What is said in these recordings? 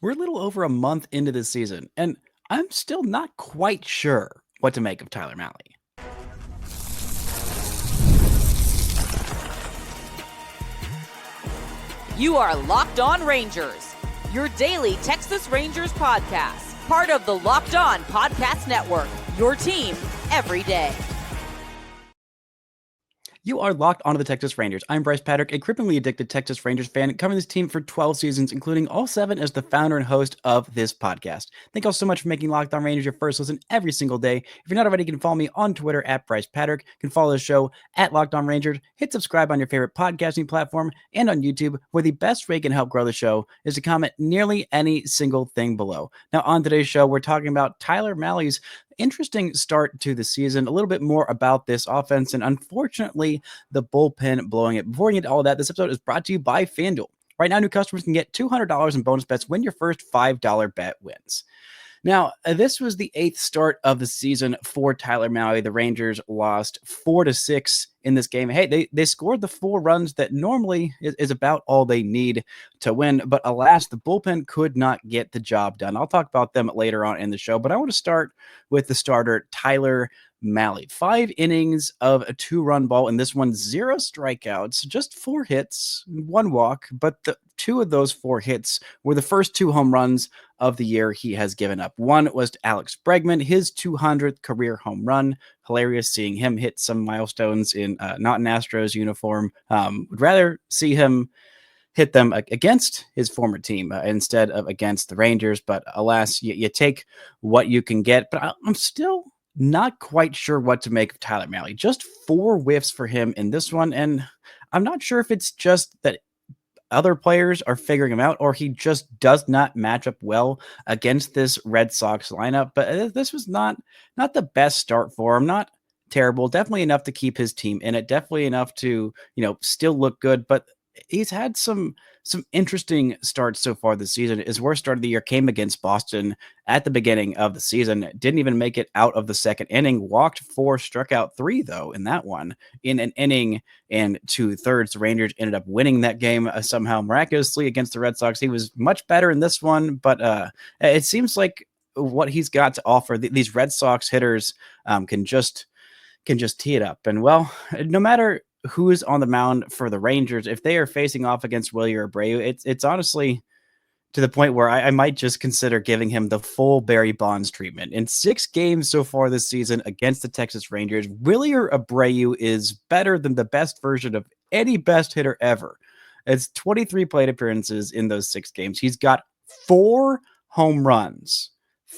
We're a little over a month into the season, and I'm still not quite sure what to make of Tyler Mahle. You are Locked On Rangers, your daily Texas Rangers podcast, part of the Locked On Podcast Network, your team every day. You are locked onto the Texas Rangers. I'm Bryce Patrick, a cripplingly addicted Texas Rangers fan, covering this team for 12 seasons, including all 7 as the founder and host of this podcast. Thank you all so much for making Locked On Rangers your first listen every single day. If you're not already, you can follow me on Twitter at Bryce Patrick. You can follow the show at Locked On Rangers. Hit subscribe on your favorite podcasting platform and on YouTube, where the best way you can help grow the show is to comment nearly any single thing below. Now, on today's show, we're talking about Tyler Mahle's interesting start to the season, a little bit more about this offense, and unfortunately, the bullpen blowing it. Before we get to all that, this episode is brought to you by FanDuel. Right now, new customers can get $200 in bonus bets when your first $5 bet wins. Now, this was the 8th start of the season for Tyler Mahle. The Rangers lost 4-6 in this game. Hey, they scored the 4 runs that normally is about all they need to win. But alas, the bullpen could not get the job done. I'll talk about them later on in the show. But I want to start with the starter, Tyler Mahle. 5 innings of a 2-run ball, and this one 0 strikeouts, just 4 hits, 1 walk. But the 2 of those 4 hits were the first 2 home runs of the year he has given up. One was to Alex Bregman, his 200th career home run. Hilarious seeing him hit some milestones in not an Astros uniform. Would rather see him hit them against his former team instead of against the Rangers. But alas, you take what you can get. But I'm still not quite sure what to make of Tyler Mahle. Just 4 whiffs for him in this one. And I'm not sure if it's just that other players are figuring him out, or he just does not match up well against this Red Sox lineup. But this was not the best start for him. Not terrible. Definitely enough to keep his team in it. Definitely enough to, still look good. But he's had some interesting starts so far this season. His worst start of the year came against Boston at the beginning of the season. Didn't even make it out of the second inning. Walked 4, struck out 3, though, in that one. In an inning and 2/3, the Rangers ended up winning that game somehow miraculously against the Red Sox. He was much better in this one, but it seems like what he's got to offer, these Red Sox hitters can just tee it up. And, well, no matter who is on the mound for the Rangers, if they are facing off against Willie or Abreu, it's honestly to the point where I might just consider giving him the full Barry Bonds treatment. In 6 games so far this season against the Texas Rangers, Willie or Abreu is better than the best version of any best hitter ever. It's 23 plate appearances in those 6 games. He's got 4 home runs,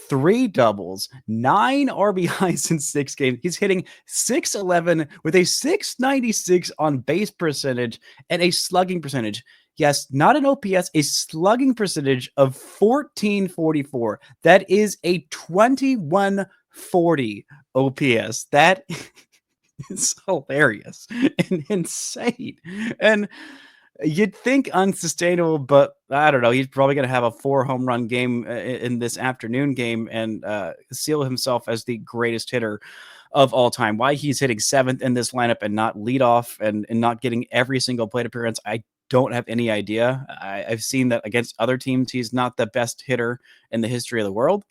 3 doubles, 9 RBIs in 6 games. He's hitting .611 with a .696 on base percentage and a slugging percentage. Yes, not an OPS, a slugging percentage of 1444. That is a 2140 OPS. That is hilarious and insane. And you'd think unsustainable, but I don't know. He's probably going to have a 4 home run game in this afternoon game and seal himself as the greatest hitter of all time. Why he's hitting 7th in this lineup and not leadoff and not getting every single plate appearance, I don't have any idea. I've seen that against other teams, he's not the best hitter in the history of the world.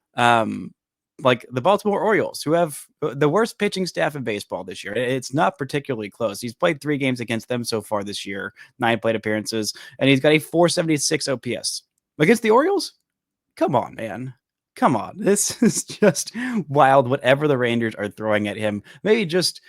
Like the Baltimore Orioles, who have the worst pitching staff in baseball this year. It's not particularly close. He's played 3 games against them so far this year, 9 plate appearances, and he's got a .476 OPS. Against the Orioles? Come on, man. Come on. This is just wild, whatever the Rangers are throwing at him. Maybe just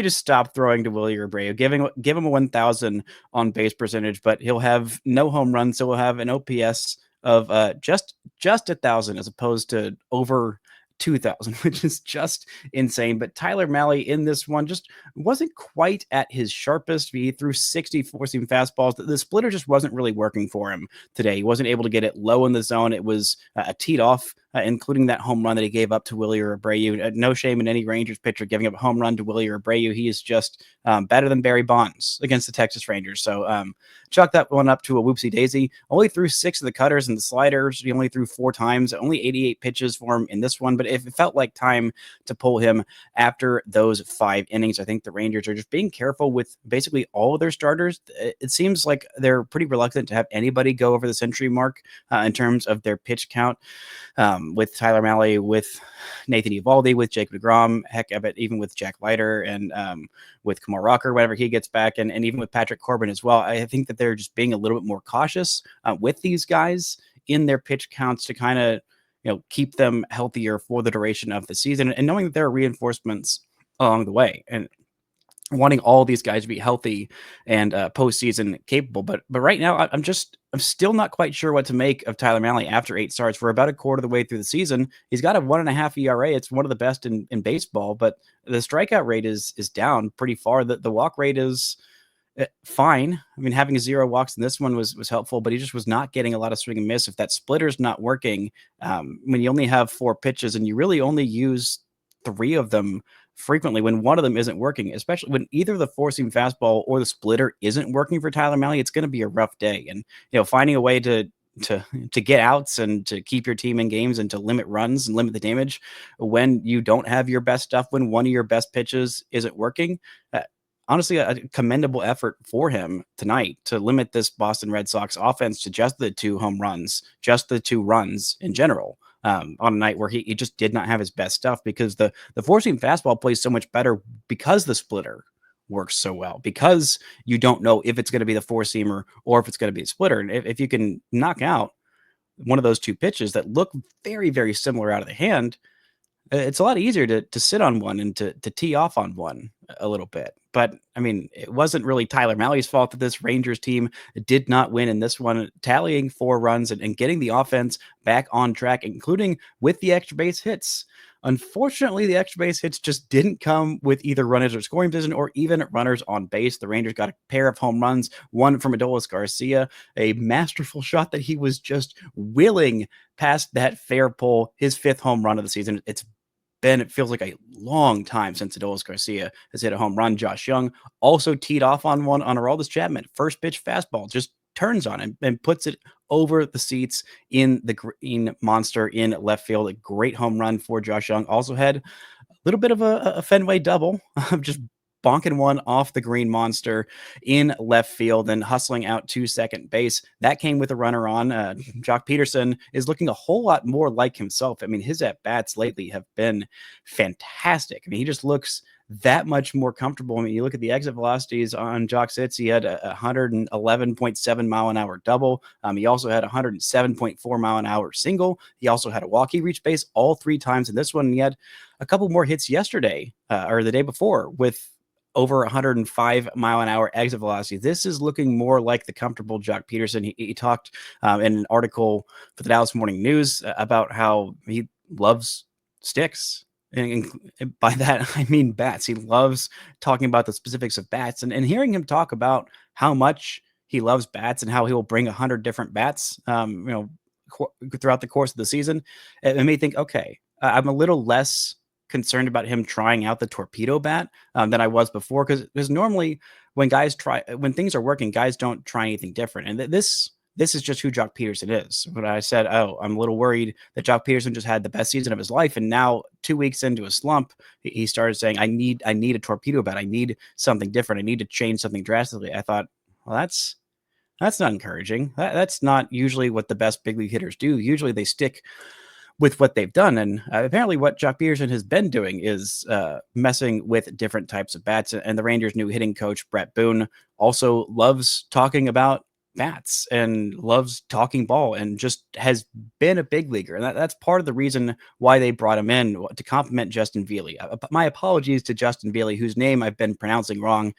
stop throwing to Willie or Abreu. Give him a 1,000 on base percentage, but he'll have no home runs, so he'll have an OPS of just 1,000 as opposed to over 2,000, which is just insane. But Tyler Mahle in this one just wasn't quite at his sharpest. He threw 60 four-seam fastballs. The splitter just wasn't really working for him today. He wasn't able to get it low in the zone. It was a teed off including that home run that he gave up to Willie Abreu. No shame in any Rangers pitcher giving up a home run to Willie Abreu. He is just better than Barry Bonds against the Texas Rangers. So chalk that one up to a whoopsie daisy. Only threw 6 of the cutters and the sliders. He only threw 4 times, only 88 pitches for him in this one. But if it felt like time to pull him after those 5 innings, I think the Rangers are just being careful with basically all of their starters. It seems like they're pretty reluctant to have anybody go over the century mark in terms of their pitch count. With Tyler Mahle, with Nathan Eovaldi, with Jake DeGrom, heck of it, even with Jack Leiter and with Kumar Rocker whenever he gets back, and even with Patrick Corbin as well. I think that they're just being a little bit more cautious with these guys in their pitch counts to kind of keep them healthier for the duration of the season, and knowing that there are reinforcements along the way, and wanting all these guys to be healthy and postseason capable. But right now, I'm still not quite sure what to make of Tyler Mahle after 8 starts. We're about a quarter of the way through the season. He's got a 1.5 ERA. It's one of the best in baseball, but the strikeout rate is down pretty far. The walk rate is fine. I mean, having 0 walks in this one was helpful, but he just was not getting a lot of swing and miss. If that splitter's not working, when you only have 4 pitches and you really only use 3 of them frequently, when one of them isn't working, especially when either the four-seam fastball or the splitter isn't working for Tyler Mahle, it's going to be a rough day. And finding a way to get outs and to keep your team in games and to limit runs and limit the damage when you don't have your best stuff, when one of your best pitches isn't working, honestly, a commendable effort for him tonight to limit this Boston Red Sox offense to just the 2 home runs, just the 2 runs in general. On a night where he just did not have his best stuff, because the four-seam fastball plays so much better because the splitter works so well, because you don't know if it's going to be the four-seamer or if it's going to be a splitter. And if you can knock out one of those 2 pitches that look very, very similar out of the hand, it's a lot easier to sit on one and to tee off on one a little bit. But I mean, it wasn't really Tyler Mahle's fault that this Rangers team did not win in this one, tallying 4 runs and getting the offense back on track, including with the extra base hits. Unfortunately, the extra base hits just didn't come with either runners or scoring position or even runners on base. The Rangers got a pair of home runs, one from Adolis Garcia, a masterful shot that he was just willing past that fair pole, his 5th home run of the season. It feels like a long time since Adolis Garcia has hit a home run. Josh Young also teed off on one on Aroldis Chapman. First pitch fastball, just turns on him and puts it over the seats in the green monster in left field. A great home run for Josh Young. Also had a little bit of a Fenway double, just bonking one off the green monster in left field and hustling out to second base. That came with a runner on. Jock Peterson is looking a whole lot more like himself. I mean, his at-bats lately have been fantastic. I mean, he just looks that much more comfortable. I mean, you look at the exit velocities on Jock's hits. He had a 111.7 mile an hour double. He also had a 107.4 mile an hour single. He also had a walk. He reached base all 3 times in this one. He had a couple more hits yesterday or the day before with over 105 mile an hour exit velocity. This is looking more like the comfortable Jock Peterson. He talked in an article for the Dallas Morning News about how he loves sticks. And by that, I mean bats. He loves talking about the specifics of bats, and hearing him talk about how much he loves bats and how he will bring 100 different bats, throughout the course of the season. It made me think, okay, I'm a little less concerned about him trying out the torpedo bat than I was before, because normally when things are working, guys don't try anything different, and this is just who Jock Peterson is. But I said, I'm a little worried that Jock Peterson just had the best season of his life, and now 2 weeks into a slump, he started saying, I need a torpedo bat. I need something different. I need to change something drastically. I thought, well, that's not encouraging. That's not usually what the best big league hitters do. Usually they stick with what they've done. And apparently what Jock Peterson has been doing is messing with different types of bats. And the Rangers' new hitting coach, Bret Boone, also loves talking about bats and loves talking ball and just has been a big leaguer. And that's part of the reason why they brought him in, to compliment Justin Veely. My apologies to Justin Veely, whose name I've been pronouncing wrong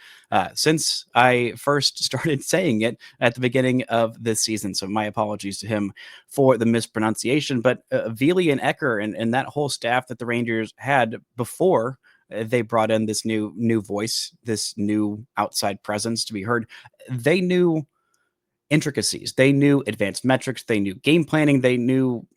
since I first started saying it at the beginning of this season. So my apologies to him for the mispronunciation. But Veely and Ecker and that whole staff that the Rangers had before they brought in this new voice, this new outside presence to be heard, they knew intricacies. They knew advanced metrics. They knew game planning. They knew,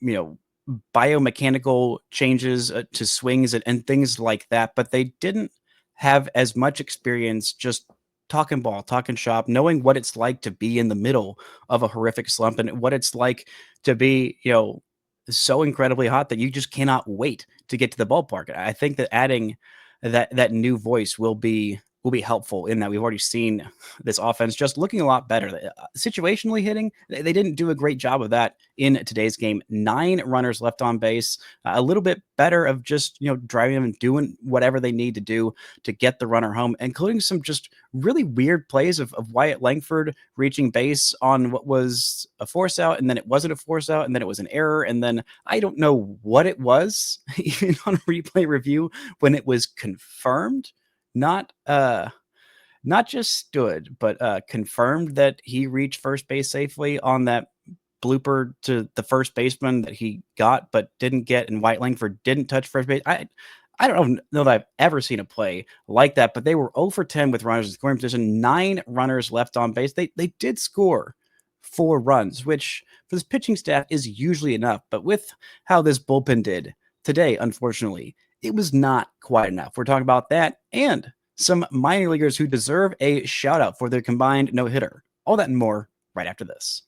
biomechanical changes to swings and things like that, but they didn't have as much experience just talking ball, talking shop, knowing what it's like to be in the middle of a horrific slump and what it's like to be, so incredibly hot that you just cannot wait to get to the ballpark. I think that adding that new voice will be helpful in that we've already seen this offense just looking a lot better. Situationally hitting, they didn't do a great job of that in today's game. 9 runners left on base, a little bit better of just, driving them and doing whatever they need to do to get the runner home, including some just really weird plays of Wyatt Langford reaching base on what was a force out, and then it wasn't a force out, and then it was an error, and then I don't know what it was, even on a replay review, when it was confirmed. Not just stood, but confirmed that he reached first base safely on that blooper to the first baseman that he got but didn't get, and White Langford didn't touch first base. I don't know that I've ever seen a play like that, but they were 0 for 10 with runners in scoring position, 9 runners left on base. They did score 4 runs, which for this pitching staff is usually enough, but with how this bullpen did today, unfortunately, it was not quite enough. We're talking about that and some minor leaguers who deserve a shout out for their combined no-hitter. All that and more right after this.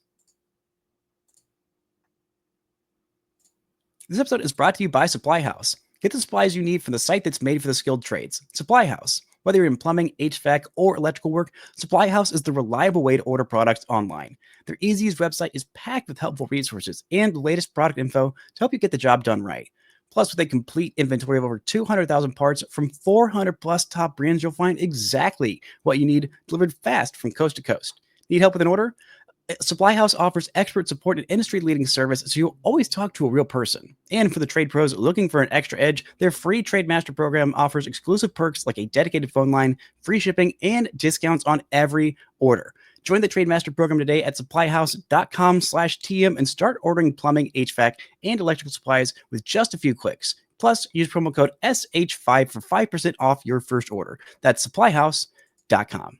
This episode is brought to you by Supply House. Get the supplies you need from the site that's made for the skilled trades. Supply House. Whether you're in plumbing, HVAC, or electrical work, Supply House is the reliable way to order products online. Their easy-to-use website is packed with helpful resources and the latest product info to help you get the job done right. Plus, with a complete inventory of over 200,000 parts from 400 plus top brands, you'll find exactly what you need delivered fast from coast to coast. Need help with an order? Supply House offers expert support and industry-leading service, so you'll always talk to a real person. And for the trade pros looking for an extra edge, their free Trade Master program offers exclusive perks like a dedicated phone line, free shipping, and discounts on every order. Join the Trade Master program today at supplyhouse.com/TM and start ordering plumbing, HVAC, and electrical supplies with just a few clicks. Plus, use promo code SH5 for 5% off your first order. That's supplyhouse.com.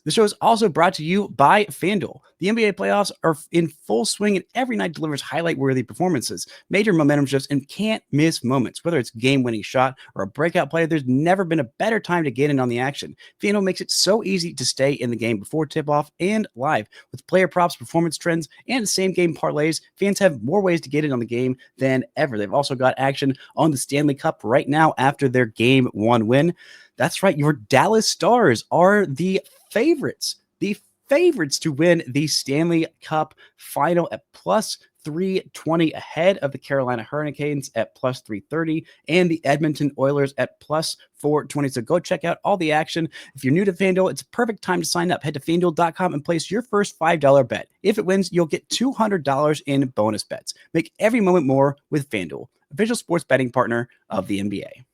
The show is also brought to you by FanDuel. The NBA playoffs are in full swing, and every night delivers highlight-worthy performances, major momentum shifts, and can't-miss moments. Whether it's a game-winning shot or a breakout play, there's never been a better time to get in on the action. FanDuel makes it so easy to stay in the game before tip-off and live. With player props, performance trends, and same-game parlays, fans have more ways to get in on the game than ever. They've also got action on the Stanley Cup right now after their Game 1 win. That's right, your Dallas Stars are the favorites to win the Stanley Cup final at plus 320, ahead of the Carolina Hurricanes at plus 330 and the Edmonton Oilers at plus 420. So go check out all the action. If you're new to FanDuel, it's a perfect time to sign up. Head to FanDuel.com and place your first $5 bet. If it wins, you'll get $200 in bonus bets. Make every moment more with FanDuel, official sports betting partner of the NBA.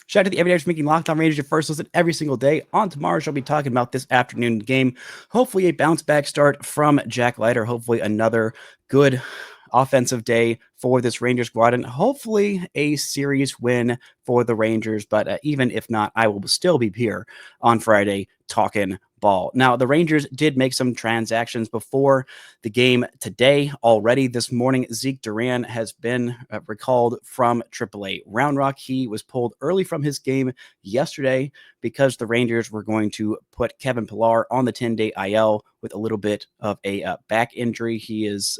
Shout out to the Everydayers for making Locked On Rangers your first listen every single day. On tomorrow's show, I'll be talking about this afternoon game. Hopefully a bounce-back start from Jack Leiter. Hopefully another good offensive day for this Rangers squad, and hopefully a series win for the Rangers. But even if not, I will still be here on Friday talking ball. Now, the Rangers did make some transactions before the game today. Already this morning, Zeke Duran has been recalled from AAA Round Rock. He was pulled early from his game yesterday because the Rangers were going to put Kevin Pillar on the 10-day IL with a little bit of a back injury. He is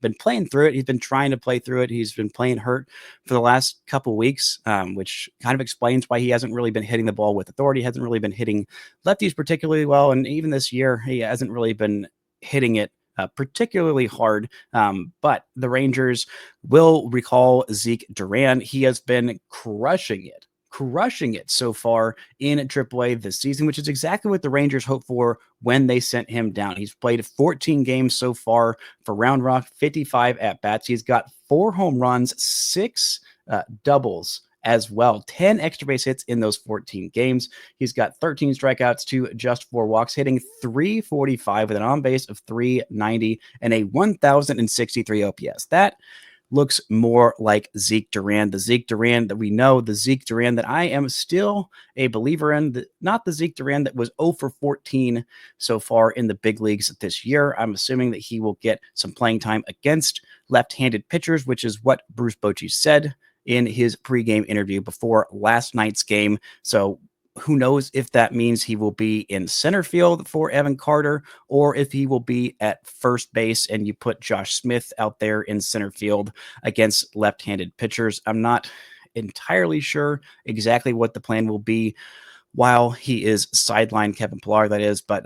been playing through it. He's been trying to play through it. He's been playing hurt for the last couple weeks, which kind of explains why he hasn't really been hitting the ball with authority, hasn't really been hitting lefties particularly well. And even this year, he hasn't really been hitting it particularly hard. But the Rangers will recall Zeke Duran. He has been crushing it so far in AAA this season, which is exactly what the Rangers hoped for when they sent him down. He's played 14 games so far for Round Rock, 55 at-bats. He's got 4 home runs, 6 doubles as well, 10 extra base hits in those 14 games. He's got 13 strikeouts to just 4 walks, hitting .345 with an on-base of .390 and a 1,063 OPS. That looks more like Zeke Duran, the Zeke Duran that we know, the Zeke Duran that I am still a believer in, not the Zeke Duran that was 0 for 14 so far in the big leagues this year. I'm assuming that he will get some playing time against left-handed pitchers, which is what Bruce Bochy said in his pregame interview before last night's game. So who knows if that means he will be in center field for Evan Carter or if he will be at first base and you put Josh Smith out there in center field against left-handed pitchers. I'm not entirely sure exactly what the plan will be while he is sidelined, Kevin Pillar, that is, but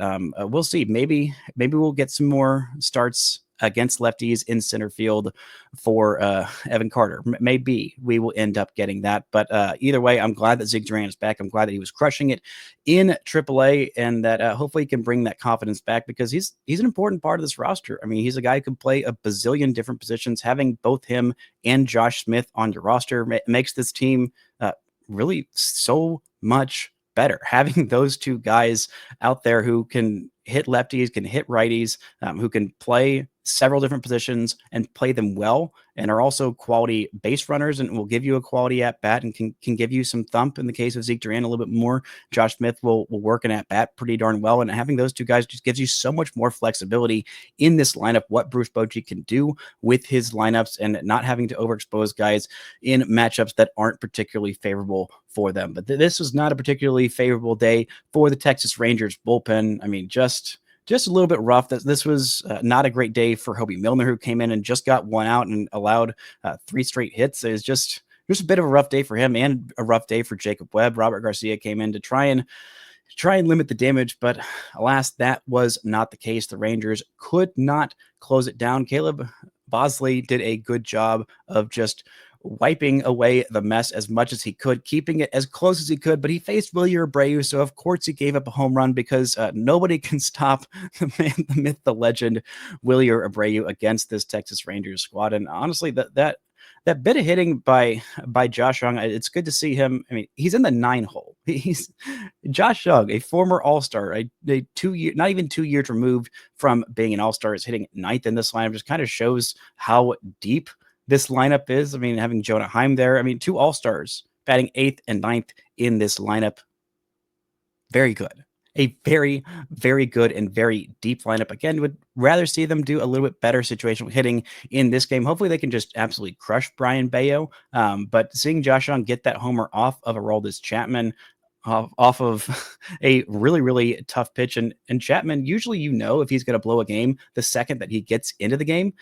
we'll see. Maybe we'll get some more starts against lefties in center field for Evan Carter. Maybe we will end up getting that. But either way, I'm glad that Zig Duran is back. I'm glad that he was crushing it in AAA and that hopefully he can bring that confidence back because he's an important part of this roster. I mean, he's a guy who can play a bazillion different positions. Having both him and Josh Smith on your roster makes this team really so much better. Having those two guys out there who can hit lefties, can hit righties, who can play several different positions and play them well, and are also quality base runners and will give you a quality at bat and can give you some thump. In the case of Zeke Duran, a little bit more. Josh Smith will work an at bat pretty darn well, and having those two guys just gives you so much more flexibility in this lineup. What Bruce Bochy can do with his lineups and not having to overexpose guys in matchups that aren't particularly favorable for them. But this was not a particularly favorable day for the Texas Rangers bullpen. I mean, just a little bit rough. This was not a great day for Hobie Milner, who came in and just got one out and allowed 3 straight hits. It was just a bit of a rough day for him and a rough day for Jacob Webb. Robert Garcia came in to try and limit the damage, but alas, that was not the case. The Rangers could not close it down. Caleb Bosley did a good job of just wiping away the mess as much as he could, keeping it as close as he could, but he faced Wilyer Abreu, so of course he gave up a home run because nobody can stop the man, the myth, the legend, Wilyer Abreu against this Texas Rangers squad. And honestly, that bit of hitting by Josh Young, it's good to see him. I mean, he's in the 9 hole. He's Josh Young, a former All-Star, a 2 year, not even 2 years removed from being an All-Star, is hitting 9th in this lineup. Just kind of shows how deep this lineup is. I mean, having Jonah Heim there. I mean, 2 All-Stars batting 8th and 9th in this lineup. Very good. A very, very good and very deep lineup. Again, would rather see them do a little bit better situational hitting in this game. Hopefully they can just absolutely crush Brian Bayo. But seeing Josh Young get that homer off of Aroldis Chapman, off of a really, really tough pitch. And Chapman, usually if he's going to blow a game the second that he gets into the game.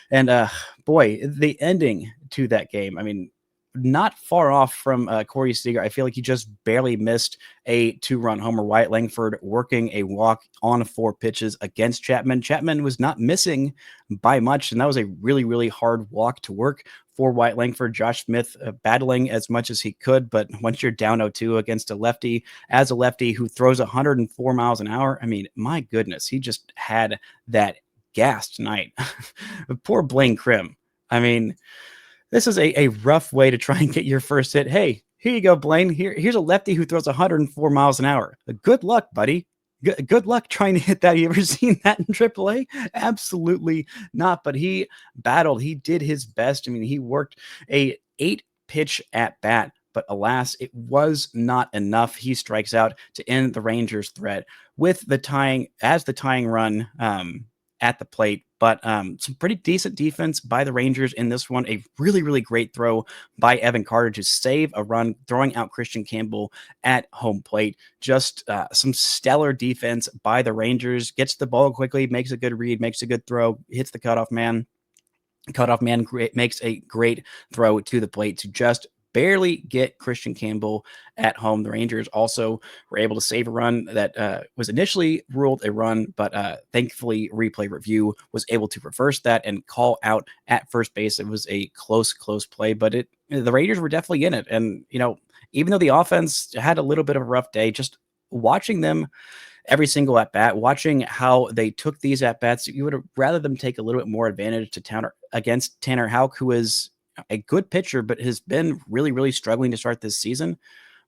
And boy, the ending to that game, I mean, not far off from Corey Seager. I feel like he just barely missed a 2-run homer. Wyatt Langford working a walk on 4 pitches against Chapman. Chapman was not missing by much, and that was a really, really hard walk to work for Wyatt Langford. Josh Smith battling as much as he could, but once you're down 0-2 against a lefty who throws 104 miles an hour, I mean, my goodness, he just had that gas tonight. Poor Blaine Krim. I mean, this is a rough way to try and get your first hit. Hey, here you go, Blaine. Here's a lefty who throws 104 miles an hour. Good luck, buddy. Good luck trying to hit that. You ever seen that in AAA? Absolutely not. But he battled. He did his best. I mean, he worked a 8-pitch at bat, but alas, it was not enough. He strikes out to end the Rangers' threat with the tying run at the plate. But some pretty decent defense by the Rangers in this one. A really, really great throw by Evan Carter to save a run, throwing out Christian Campbell at home plate. Just some stellar defense by the Rangers. Gets the ball quickly, makes a good read, makes a good throw, hits the cutoff man. Makes a great throw to the plate to just barely get Christian Campbell at home. The Rangers also were able to save a run that was initially ruled a run, but thankfully replay review was able to reverse that and call out at first base. It was a close play, but the Rangers were definitely in it. And, even though the offense had a little bit of a rough day, just watching them every single at bat, watching how they took these at bats, you would have rather them take a little bit more advantage against Tanner Houck, who is a good pitcher, but has been really, really struggling to start this season.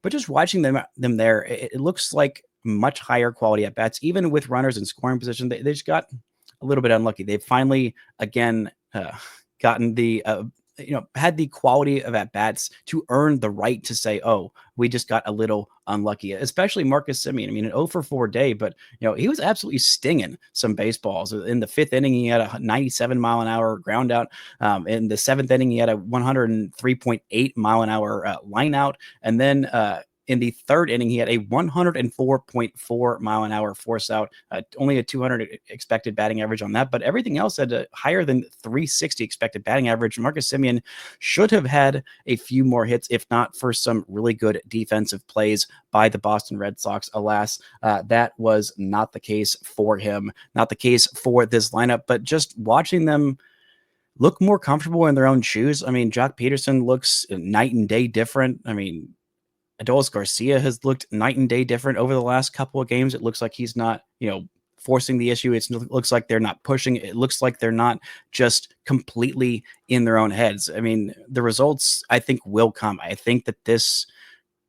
But just watching them there, it looks like much higher quality at bats, even with runners in scoring position. They just got a little bit unlucky. They've finally, again, gotten the had the quality of at bats to earn the right to say, "Oh, we just got a little unlucky." Especially Marcus Semien. I mean, an 0 for 4 day, but he was absolutely stinging some baseballs. In the 5th inning, he had a 97 mile an hour ground out. In the 7th inning, he had a 103.8 mile an hour line out, and then in the 3rd inning, he had a 104.4 mile an hour force out, only a 200 expected batting average on that, but everything else had a higher than 360 expected batting average. Marcus Semien should have had a few more hits, if not for some really good defensive plays by the Boston Red Sox. Alas, that was not the case for him, not the case for this lineup, but just watching them look more comfortable in their own shoes. I mean, Jock Peterson looks night and day different. I mean, Adolis Garcia has looked night and day different over the last couple of games. It looks like he's not, forcing the issue. It looks like they're not pushing. It looks like they're not just completely in their own heads. I mean, the results, I think, will come. I think that this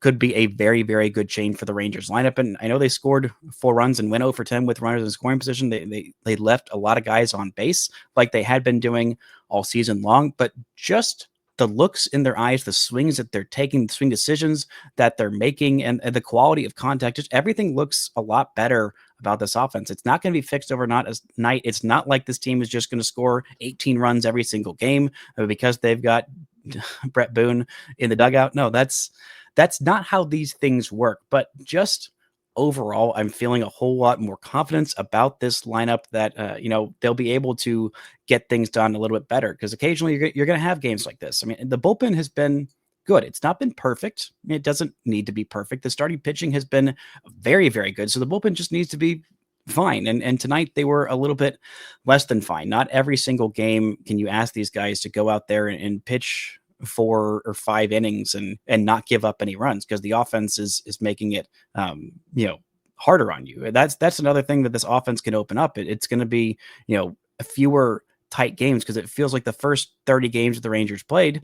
could be a very, very good change for the Rangers lineup. And I know they scored 4 runs and went 0 for 10 with runners in scoring position. They left a lot of guys on base like they had been doing all season long, but just the looks in their eyes, the swings that they're taking, the swing decisions that they're making, and the quality of contact, just everything looks a lot better about this offense. It's not going to be fixed overnight. It's not like this team is just going to score 18 runs every single game because they've got Bret Boone in the dugout. No, that's not how these things work. But just overall, I'm feeling a whole lot more confidence about this lineup that, they'll be able to get things done a little bit better, because occasionally you're going to have games like this. I mean, the bullpen has been good. It's not been perfect. I mean, it doesn't need to be perfect. The starting pitching has been very, very good. So the bullpen just needs to be fine. And tonight they were a little bit less than fine. Not every single game can you ask these guys to go out there and pitch 4 or 5 innings and not give up any runs, because the offense is making it harder on you. That's another thing that this offense can open up. It's going to be fewer tight games, because it feels like the first 30 games the Rangers played,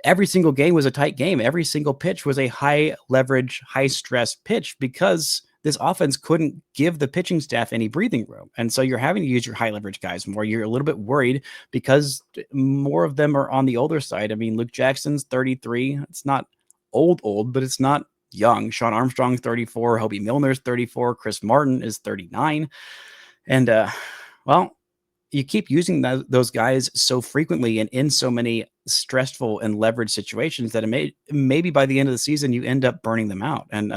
every single game was a tight game. Every single pitch was a high leverage, high stress pitch, because this offense couldn't give the pitching staff any breathing room. And so you're having to use your high leverage guys more. You're a little bit worried because more of them are on the older side. I mean, Luke Jackson's 33. It's not old, but it's not young. Sean Armstrong's 34. Hobie Milner's 34. Chris Martin is 39. And, you keep using those guys so frequently and in so many stressful and leveraged situations that maybe by the end of the season, you end up burning them out. And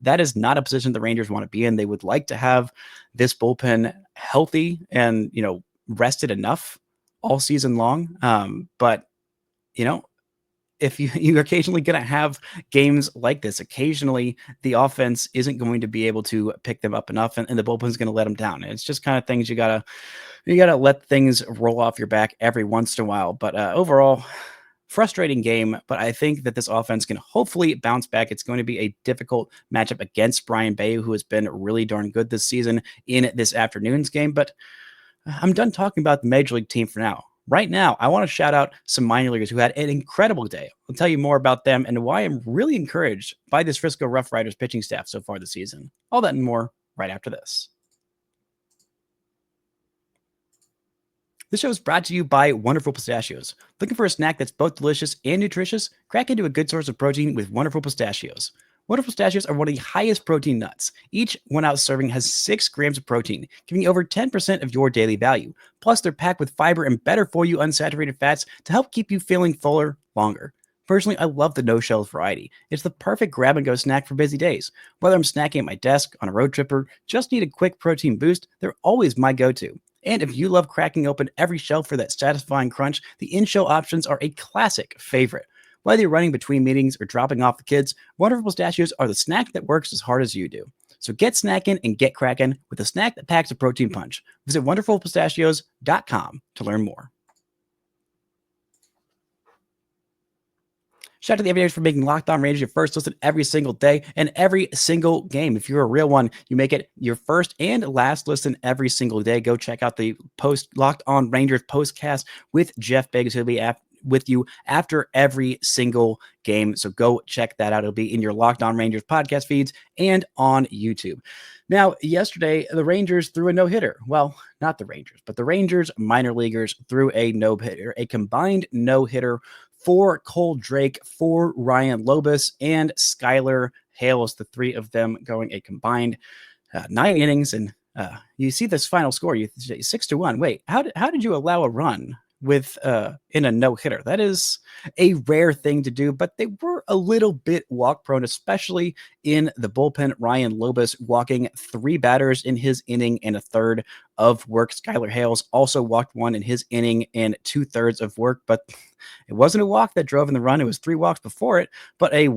that is not a position the Rangers want to be in. They would like to have this bullpen healthy and, rested enough all season long. But if you're occasionally going to have games like this, occasionally the offense isn't going to be able to pick them up enough, and the bullpen's going to let them down. And it's just kind of things you gotta let things roll off your back every once in a while. But overall, frustrating game. But I think that this offense can hopefully bounce back. It's going to be a difficult matchup against Brian Bay, who has been really darn good this season in this afternoon's game. But I'm done talking about the Major League team for now. Right now, I want to shout out some minor leaguers who had an incredible day. I'll tell you more about them and why I'm really encouraged by this Frisco Rough Riders pitching staff so far this season. All that and more right after this. This show is brought to you by Wonderful Pistachios. Looking for a snack that's both delicious and nutritious? Crack into a good source of protein with Wonderful Pistachios. Wonderful Pistachios are one of the highest protein nuts. Each 1-ounce serving has 6 grams of protein, giving you over 10% of your daily value. Plus, they're packed with fiber and better-for-you unsaturated fats to help keep you feeling fuller longer. Personally, I love the no-shells variety. It's the perfect grab-and-go snack for busy days. Whether I'm snacking at my desk, on a road trip, or just need a quick protein boost, they're always my go-to. And if you love cracking open every shell for that satisfying crunch, the in-show options are a classic favorite. Whether you're running between meetings or dropping off the kids, Wonderful Pistachios are the snack that works as hard as you do. So get snacking and get cracking with a snack that packs a protein punch. Visit wonderfulpistachios.com to learn more. Shout out to the Everydayers for making Locked On Rangers your first listen every single day and every single game. If you're a real one, you make it your first and last listen every single day. Go check out the Locked On Rangers postcast with Jeff Beggs. He'll be with you after every single game. So go check that out. It'll be in your Locked On Rangers podcast feeds and on YouTube. Now, yesterday, the Rangers threw a no-hitter. Well, not the Rangers, but the Rangers minor leaguers threw a no-hitter, a combined no-hitter for Kohl Drake, for Ryan Lobus, and Skylar Hales, the three of them going a combined 9 innings. And you see this final score, 6-1. Wait, how did you allow a run with in a no-hitter? That is a rare thing to do, but they were a little bit walk prone, especially in the bullpen. Ryan Lobus walking 3 batters in his inning and a third of work. Skylar Hales also walked 1 in his inning and 2/3 of work, but it wasn't a walk that drove in the run. It was 3 walks before it, but a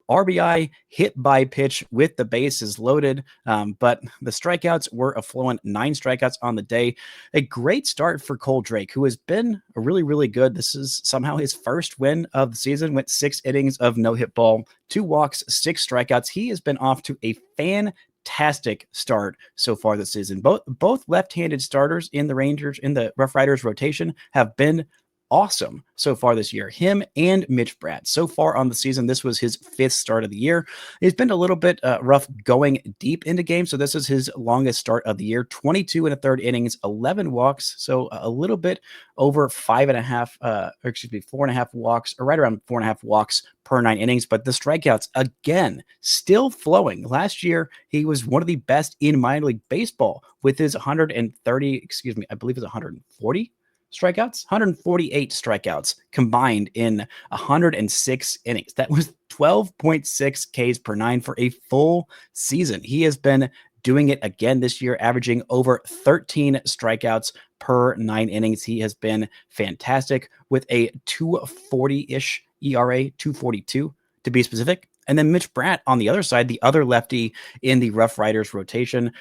RBI hit by pitch with the bases loaded. But the strikeouts were affluent, 9 strikeouts on the day. A great start for Kohl Drake, who has been really, really good. This is somehow his first win of the season. Went 6 innings of no-hit ball, 2 walks, 6 strikeouts. He has been off to a fantastic start so far this season. Both left-handed starters in the Rangers, in the Rough Riders rotation, have been awesome so far this year. Him and Mitch Bratt. So far on the season, this was his 5th start of the year. It's been a little bit rough going deep into games, so this is his longest start of the year. 22 and a third innings, 11 walks, so a little bit over 4.5 walks, or right around 4.5 walks per 9 innings. But the strikeouts, again, still flowing. Last year, he was one of the best in minor league baseball with his 130, I believe it's 140 strikeouts, 148 strikeouts combined in 106 innings. That was 12.6 Ks per 9 for a full season. He has been doing it again this year, averaging over 13 strikeouts per 9 innings. He has been fantastic with a 240-ish ERA, 242 to be specific. And then Mitch Bratt on the other side, the other lefty in the Rough Riders rotation.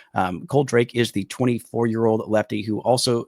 Kohl Drake is the 24-year-old lefty who also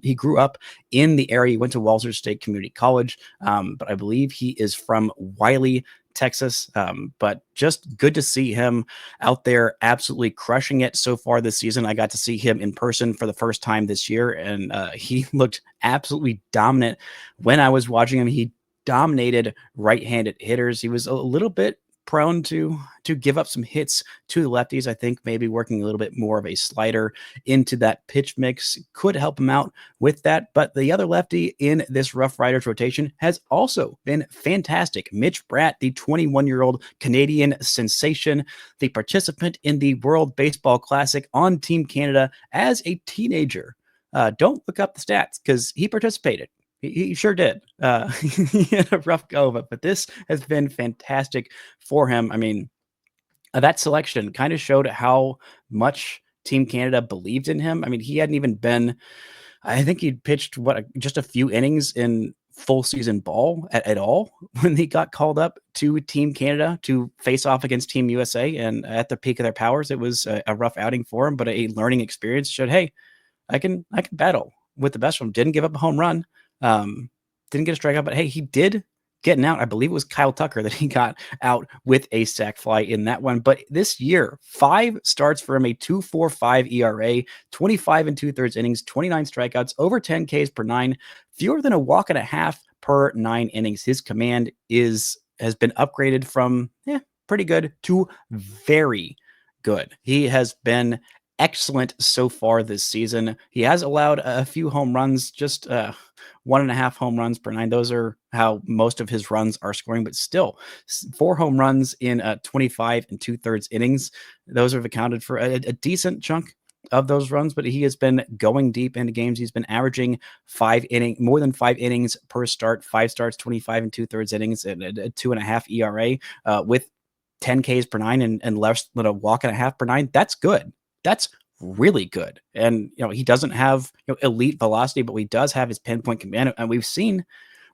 he grew up in the area. He went to Walser State Community College, but I believe he is from Wiley, Texas. But just good to see him out there absolutely crushing it so far this season. I got to see him in person for the first time this year, and he looked absolutely dominant when I was watching him. He dominated right-handed hitters. He was a little bit prone to give up some hits to the lefties. I think maybe working a little bit more of a slider into that pitch mix could help him out with that. But the other lefty in this Rough Riders rotation has also been fantastic. Mitch Bratt, the 21-year-old Canadian sensation, the participant in the World Baseball Classic on Team Canada as a teenager. Don't look up the stats because he participated. He sure did. He had a rough go, but this has been fantastic for him. I mean, that selection kind of showed how much Team Canada believed in him. I mean, he hadn't even been, I think he'd pitched just a few innings in full season ball at all when he got called up to Team Canada to face off against Team USA. And at the peak of their powers, it was a rough outing for him, but a learning experience. Showed, hey, I can battle with the best of them. Didn't give up a home run. Didn't get a strikeout, but hey, he did get an out. I believe it was Kyle Tucker that he got out with a sac fly in that one. But this year, 5 starts for him, a 2.45 ERA, 25 and 2/3 innings, 29 strikeouts, over 10 Ks per 9, fewer than a walk and a half per 9 innings. His command has been upgraded from pretty good to very good. He has been excellent so far this season. He has allowed a few home runs, just 1.5 home runs per 9. Those are how most of his runs are scoring, but still 4 home runs in 25 and 2/3 innings. Those have accounted for a decent chunk of those runs, but he has been going deep into games. He's been averaging more than 5 innings per start, 5 starts, 25 and 2/3 innings, and a 2.5 ERA with 10 Ks per 9 and less than a walk and a half per 9. That's good. That's really good. And, he doesn't have elite velocity, but he does have his pinpoint command. And we've seen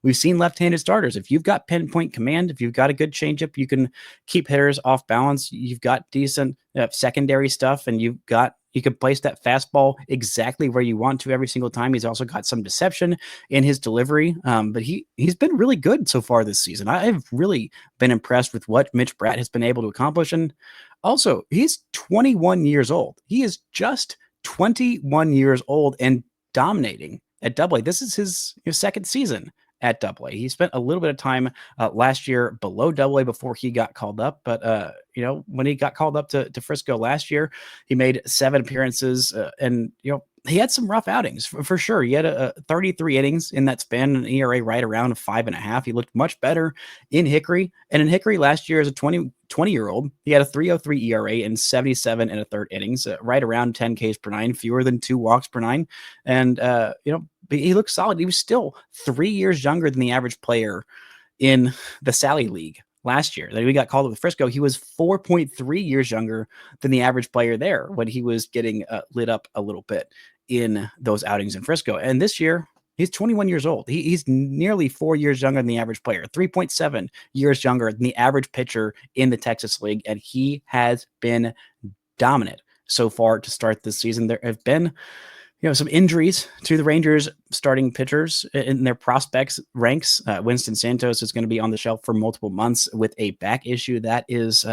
left-handed starters. If you've got pinpoint command, if you've got a good changeup, you can keep hitters off balance. You've got decent secondary stuff, and you can place that fastball exactly where you want to every single time. He's also got some deception in his delivery, but he's been really good so far this season. I've really been impressed with what Mitch Bratt has been able to accomplish. And also, he's 21 years old. He is just 21 years old and dominating at Double-A. This is his second season at Double A. He spent a little bit of time last year below Double A before he got called up. But, when he got called up to Frisco last year, he made 7 appearances and, he had some rough outings for sure. He had a 33 innings in that span, an ERA right around 5.5. He looked much better in Hickory. And in Hickory last year as a 20-year-old, he had a 3.03 ERA in 77 and a third innings, right around 10 Ks per nine, fewer than 2 walks per nine. And, he looked solid. He was still 3 years younger than the average player in the Sally League last year. That we got called up with Frisco. He was 4.3 years younger than the average player there when he was getting lit up a little bit in those outings in Frisco. And this year, he's 21 years old. He's nearly 4 years younger than the average player, 3.7 years younger than the average pitcher in the Texas League. And he has been dominant so far to start this season. There have been some injuries to the Rangers starting pitchers in their prospects ranks. Winston Santos is going to be on the shelf for multiple months with a back issue. That is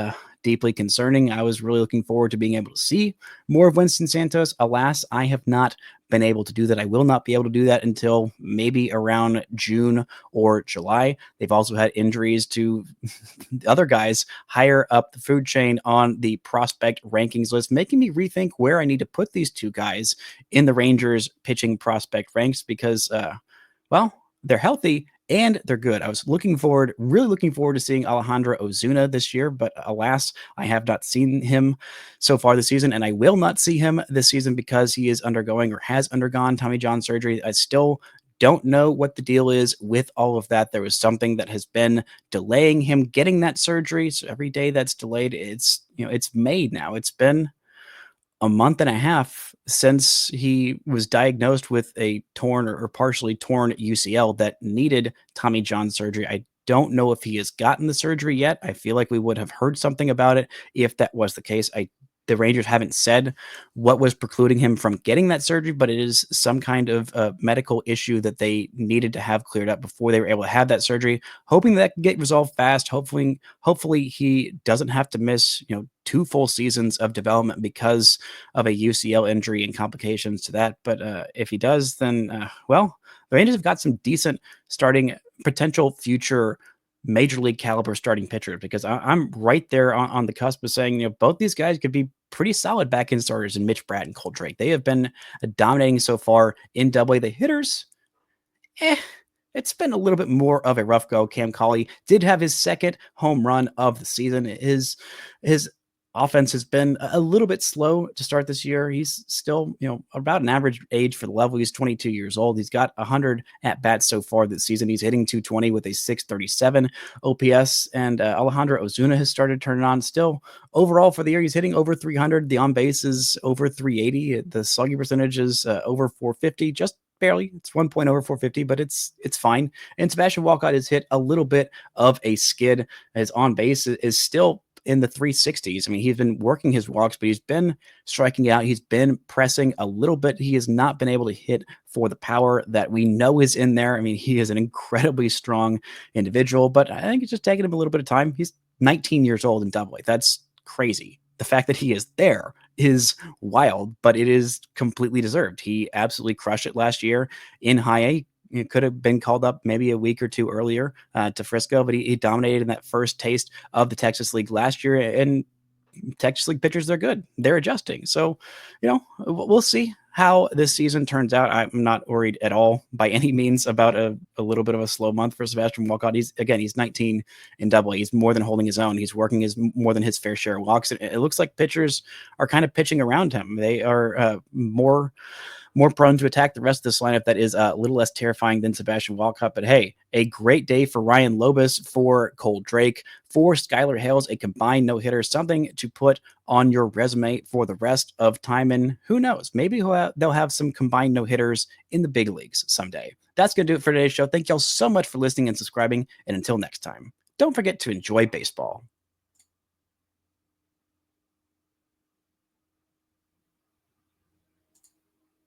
deeply concerning. I was really looking forward to being able to see more of Winston Santos. Alas, I have not been able to do that. I will not be able to do that until maybe around June or July. They've also had injuries to other guys higher up the food chain on the prospect rankings list, making me rethink where I need to put these two guys in the Rangers pitching prospect ranks because, they're healthy and they're good. I was really looking forward to seeing Alejandro Ozuna this year, but alas, I have not seen him so far this season, and I will not see him this season because he is undergoing or has undergone Tommy John surgery. I still don't know what the deal is with all of that. There was something that has been delaying him getting that surgery. So every day that's delayed, it's May now. It's been a month and a half since he was diagnosed with a torn or partially torn UCL that needed Tommy John surgery. I don't know if he has gotten the surgery yet. I feel like we would have heard something about it if that was the case. The Rangers haven't said what was precluding him from getting that surgery, but it is some kind of medical issue that they needed to have cleared up before they were able to have that surgery. Hoping that can get resolved fast. Hopefully he doesn't have to miss 2 full seasons of development because of a UCL injury and complications to that. But if he does, then the Rangers have got some decent starting potential future major league caliber starting pitcher because I'm right there on the cusp of saying, both these guys could be pretty solid back end starters in Mitch Bratt and Kohl Drake. They have been dominating so far in Double A. The hitters, it's been a little bit more of a rough go. Cam Cauley did have his second home run of the season. His offense has been a little bit slow to start this year. He's still, about an average age for the level. He's 22 years old. He's got 100 at bats so far this season. He's hitting 220 with a 637 OPS. And Alejandro Ozuna has started turning on. Still, overall for the year, he's hitting over 300. The on base is over 380. The slugging percentage is over 450. Just barely. It's 1 point over 450, but it's fine. And Sebastian Walcott has hit a little bit of a skid. His on base is still in the 360s. I mean, he's been working his walks, but he's been striking out. He's been pressing a little bit. He has not been able to hit for the power that we know is in there. I mean, he is an incredibly strong individual, but I think it's just taking him a little bit of time. He's 19 years old in Double A. That's crazy. The fact that he is there is wild, but it is completely deserved. He absolutely crushed it last year in High A. It could have been called up maybe a week or two earlier to Frisco, but he dominated in that first taste of the Texas League last year. And Texas League pitchers, they're good. They're adjusting. So, we'll see how this season turns out. I'm not worried at all by any means about a little bit of a slow month for Sebastian Walcott. He's 19 in Double A. He's more than holding his own. He's working more than his fair share of walks. It looks like pitchers are kind of pitching around him. They are more prone to attack the rest of this lineup that is a little less terrifying than Sebastian Walcott. But hey, a great day for Ryan Lobus, for Kohl Drake, for Skylar Hales, a combined no-hitter, something to put on your resume for the rest of time. And who knows, maybe they'll have some combined no-hitters in the big leagues someday. That's going to do it for today's show. Thank y'all so much for listening and subscribing. And until next time, don't forget to enjoy baseball.